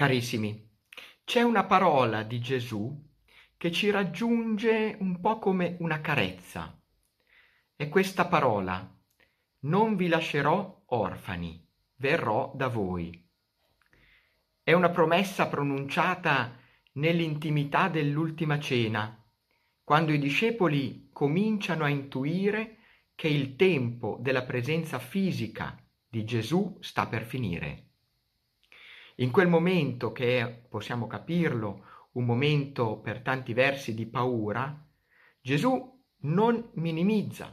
Carissimi, c'è una parola di Gesù che ci raggiunge un po' come una carezza. È questa parola: non vi lascerò orfani, verrò da voi. È una promessa pronunciata nell'intimità dell'ultima cena, quando i discepoli cominciano a intuire che il tempo della presenza fisica di Gesù sta per finire. In quel momento, che è, possiamo capirlo, un momento per tanti versi di paura, Gesù non minimizza,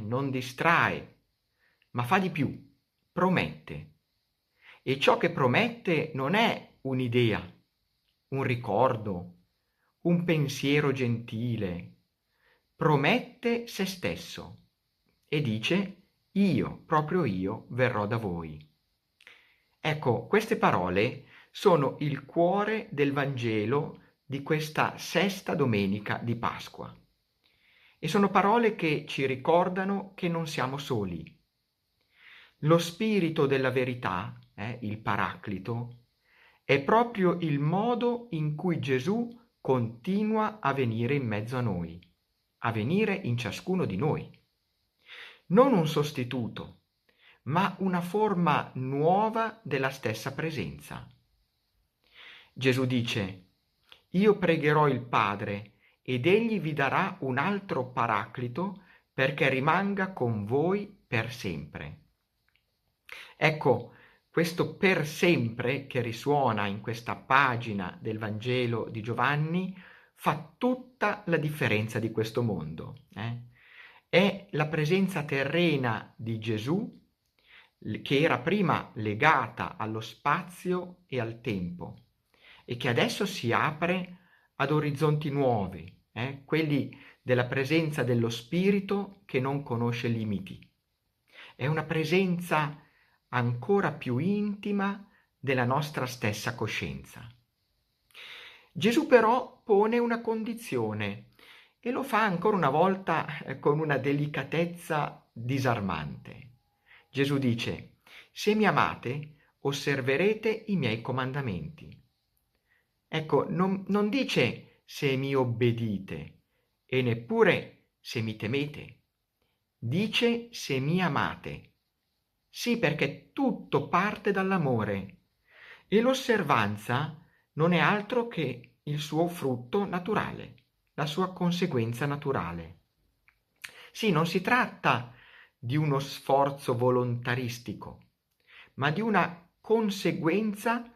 non distrae, ma fa di più, promette. E ciò che promette non è un'idea, un ricordo, un pensiero gentile. Promette se stesso e dice: io, proprio io, verrò da voi. Ecco, queste parole sono il cuore del Vangelo di questa sesta domenica di Pasqua. E sono parole che ci ricordano che non siamo soli. Lo spirito della verità, il Paraclito, è proprio il modo in cui Gesù continua a venire in mezzo a noi, a venire in ciascuno di noi. Non un sostituto, ma una forma nuova della stessa presenza. Gesù dice: io pregherò il Padre ed egli vi darà un altro Paraclito perché rimanga con voi per sempre. Ecco, questo per sempre che risuona in questa pagina del Vangelo di Giovanni fa tutta la differenza di questo mondo. È la presenza terrena di Gesù, che era prima legata allo spazio e al tempo e che adesso si apre ad orizzonti nuovi, quelli della presenza dello Spirito che non conosce limiti. È una presenza ancora più intima della nostra stessa coscienza. Gesù però pone una condizione e lo fa ancora una volta con una delicatezza disarmante. Gesù dice: se mi amate, osserverete i miei comandamenti. Ecco, non dice se mi obbedite e neppure se mi temete. Dice se mi amate. Sì, perché tutto parte dall'amore e l'osservanza non è altro che il suo frutto naturale, la sua conseguenza naturale. Sì, non si tratta di uno sforzo volontaristico, ma di una conseguenza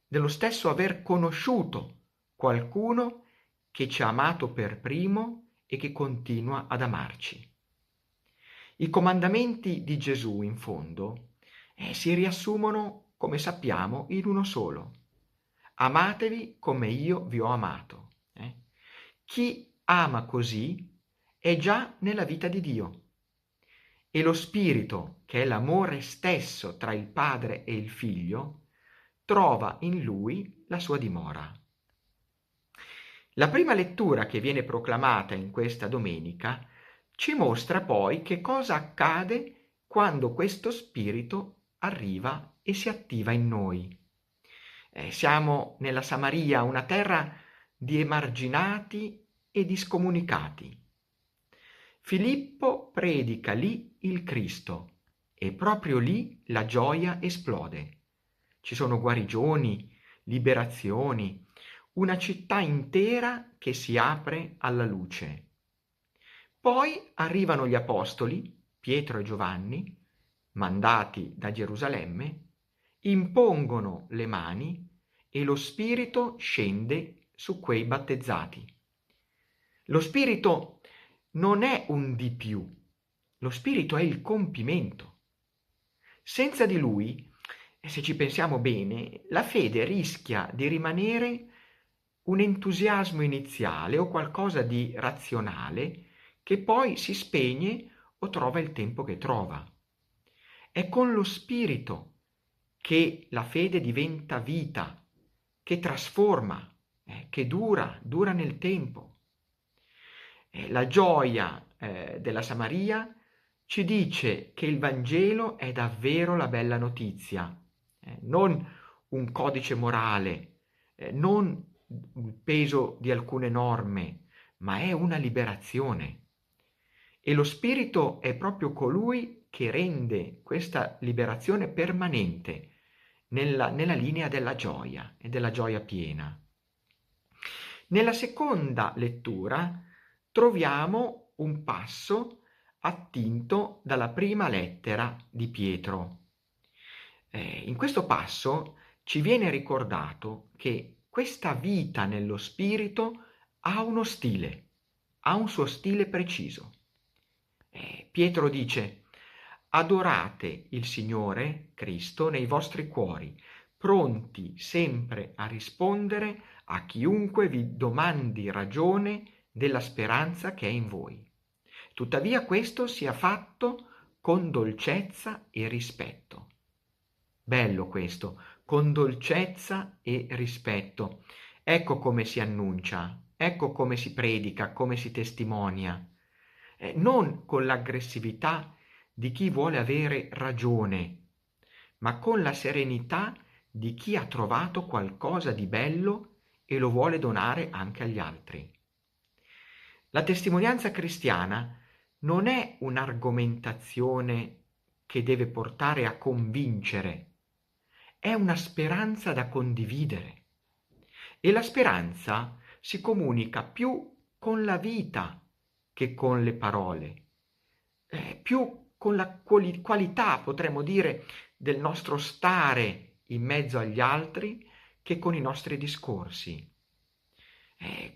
dello stesso aver conosciuto qualcuno che ci ha amato per primo e che continua ad amarci. I comandamenti di Gesù, in fondo, si riassumono, come sappiamo, in uno solo: amatevi come io vi ho amato. Chi ama così è già nella vita di Dio. E lo Spirito, che è l'amore stesso tra il Padre e il Figlio, trova in lui la sua dimora. La prima lettura che viene proclamata in questa domenica ci mostra poi che cosa accade quando questo Spirito arriva e si attiva in noi. Siamo nella Samaria, una terra di emarginati e di scomunicati. Filippo predica lì il Cristo e proprio lì la gioia esplode. Ci sono guarigioni, liberazioni, una città intera che si apre alla luce. Poi arrivano gli apostoli, Pietro e Giovanni, mandati da Gerusalemme, impongono le mani e lo Spirito scende su quei battezzati. Lo Spirito non è un di più, lo Spirito è il compimento. Senza di lui, se ci pensiamo bene, la fede rischia di rimanere un entusiasmo iniziale o qualcosa di razionale che poi si spegne o trova il tempo che trova. È con lo Spirito che la fede diventa vita, che trasforma, che dura nel tempo. La gioia della Samaria ci dice che il Vangelo è davvero la bella notizia, non un codice morale, non il peso di alcune norme, ma è una liberazione. E lo Spirito è proprio colui che rende questa liberazione permanente nella linea della gioia e della gioia piena. Nella seconda lettura troviamo un passo attinto dalla prima lettera di Pietro. In questo passo ci viene ricordato che questa vita nello Spirito ha uno stile, ha un suo stile preciso. Pietro dice: adorate il Signore Cristo nei vostri cuori, pronti sempre a rispondere a chiunque vi domandi ragione della speranza che è in voi. Tuttavia questo sia fatto con dolcezza e rispetto. Bello questo, con dolcezza e rispetto. Ecco come si annuncia, ecco come si predica, come si testimonia. Non con l'aggressività di chi vuole avere ragione, ma con la serenità di chi ha trovato qualcosa di bello e lo vuole donare anche agli altri. La testimonianza cristiana non è un'argomentazione che deve portare a convincere, è una speranza da condividere. E la speranza si comunica più con la vita che con le parole, più con la qualità, potremmo dire, del nostro stare in mezzo agli altri che con i nostri discorsi.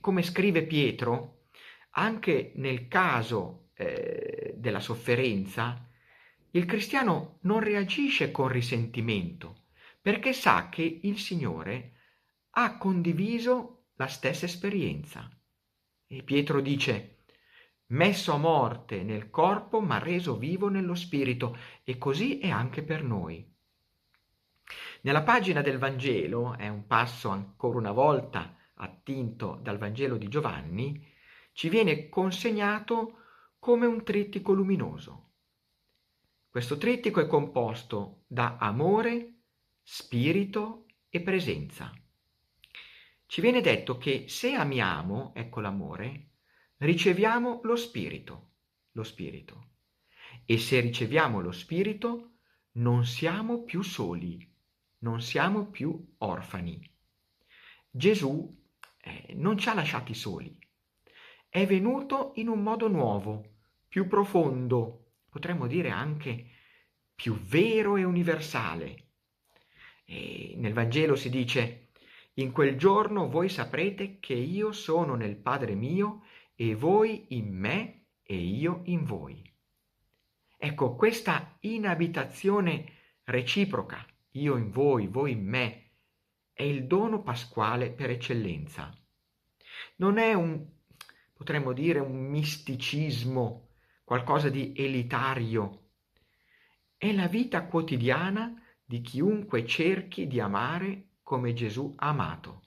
Come scrive Pietro, anche nel caso della sofferenza, il cristiano non reagisce con risentimento, perché sa che il Signore ha condiviso la stessa esperienza. E Pietro dice: messo a morte nel corpo, ma reso vivo nello spirito, e così è anche per noi. Nella pagina del Vangelo, è un passo ancora una volta attinto dal Vangelo di Giovanni, ci viene consegnato come un trittico luminoso. Questo trittico è composto da amore, spirito e presenza. Ci viene detto che se amiamo, ecco l'amore, riceviamo lo spirito. E se riceviamo lo spirito, non siamo più soli, non siamo più orfani. Gesù non ci ha lasciati soli. È venuto in un modo nuovo, più profondo, potremmo dire anche più vero e universale. E nel Vangelo si dice: in quel giorno voi saprete che io sono nel Padre mio e voi in me e io in voi. Ecco, questa inabitazione reciproca, io in voi in me, è il dono pasquale per eccellenza. Non è potremmo dire, un misticismo, qualcosa di elitario. È la vita quotidiana di chiunque cerchi di amare come Gesù ha amato.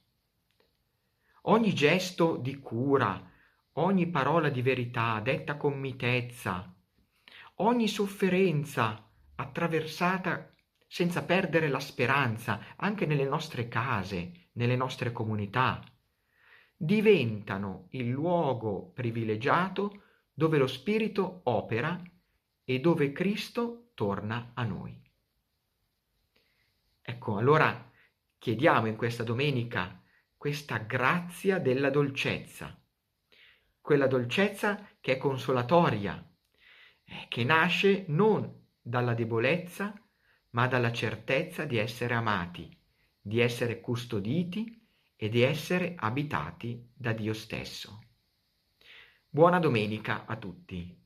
Ogni gesto di cura, ogni parola di verità detta con mitezza, ogni sofferenza attraversata senza perdere la speranza, anche nelle nostre case, nelle nostre comunità, diventano il luogo privilegiato dove lo Spirito opera e dove Cristo torna a noi. Ecco, allora chiediamo in questa domenica questa grazia della dolcezza, quella dolcezza che è consolatoria, che nasce non dalla debolezza, ma dalla certezza di essere amati, di essere custoditi e di essere abitati da Dio stesso. Buona domenica a tutti.